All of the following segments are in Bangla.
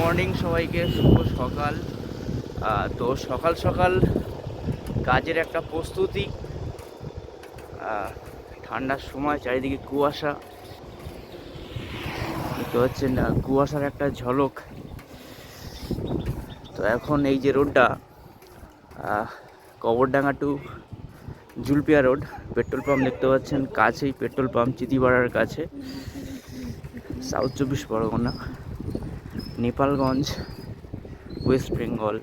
মর্নিং সবাইকে, শুভ সকাল। তো সকাল সকাল কাজের একটা প্রস্তুতি। ঠান্ডার সময় চারিদিকে কুয়াশা দেখতে পাচ্ছেন, কুয়াশার একটা ঝলক। তো এখন এই যে রোডটা, Kabardanga to Julpia road, petrol pump দেখতে পাচ্ছেন কাছেই, পেট্রোল পাম্প চিতিপাড়ার কাছে, south 24 Pargana, Nepalganj, West Bengal.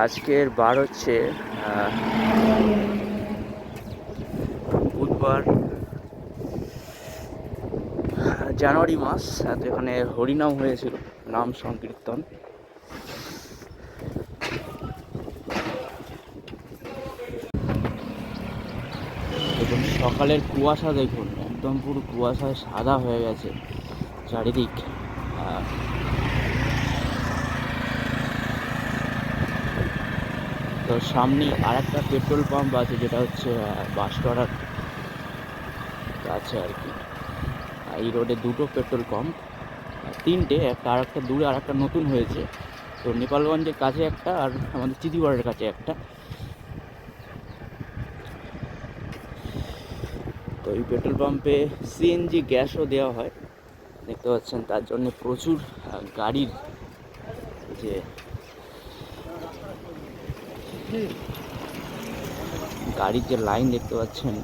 আজকের বার হচ্ছে বুধবার, জানুয়ারি মাস। তো এখানে হরিনাম হয়েছিল, নাম সংকীর্তন। দেখুন সকালের কুয়াশা, দেখুন একদম পুরো কুয়াশায় সাদা হয়ে গেছে চারিদিক। তো সামনে আর একটা পেট্রোল পাম্প আছে, যেটা হচ্ছে বাসতলার কাছে আর কি। এই রোডে দুটো পেট্রোল পাম্প, তিনটে, একটা আর একটা দূরে আর একটা নতুন হয়েছে। তো নেপালগঞ্জের কাছে একটা, আর আমাদের চিতিপাড়ার কাছে একটা। তো এই পেট্রোল পাম্পে সিএনজি গ্যাসও দেওয়া হয় দেখতে পাচ্ছেন। তার জন্য প্রচুর গাড়ির যে লাইন দেখতে পাচ্ছেন,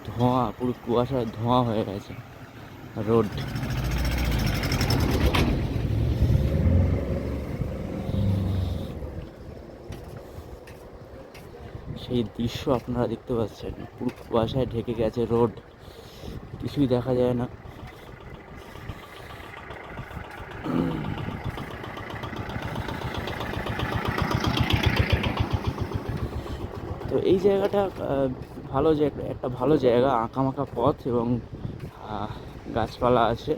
ধোঁয়া, পুরো কুয়াশায় ধোঁয়া হয়ে গেছে রোড। সেই দৃশ্য আপনারা দেখতে পাচ্ছেন, পুরো কুয়াশায় ঢেকে গেছে রোড, কিছুই দেখা যায় না। তো এই জায়গাটা ভালো, যে একটা ভালো জায়গা, আঁকামাঁকা পথ এবং গাছপালা আছে।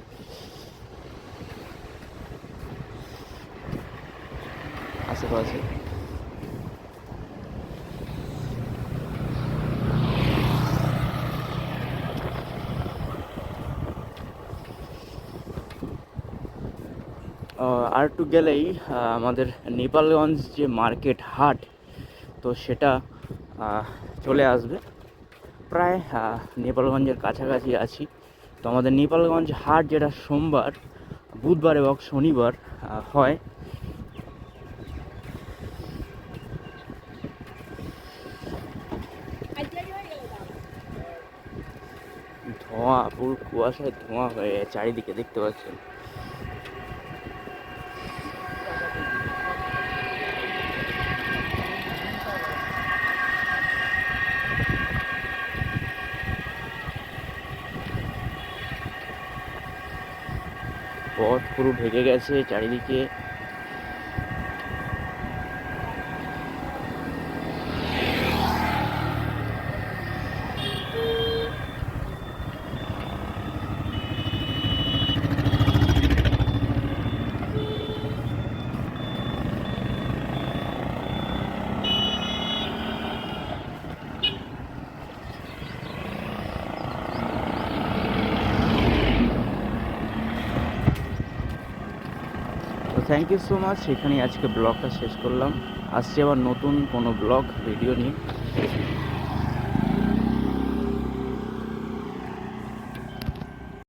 আশেপাশে আর একটু গেলেই আমাদের নেপালগঞ্জ যে মার্কেট হাট, তো সেটা চলে আসবে। প্রায় নেপালগঞ্জের কাছাকাছি আছি। তো আমাদের নেপালগঞ্জ হাট, যেটা সোমবার, বুধবার এবং শনিবার হয়। ধোঁয়া, পুরো কুয়াশায় ধোঁয়া হয়ে চারিদিকে দেখতে পাচ্ছেন। পথ পুরো ঢেকে গেছে চারিদিকে। তো থ্যাংক ইউ সো মাচ। এখানেই আজকে ব্লগটা শেষ করলাম। আসছে আবার নতুন কোনো ব্লগ ভিডিও নিয়ে।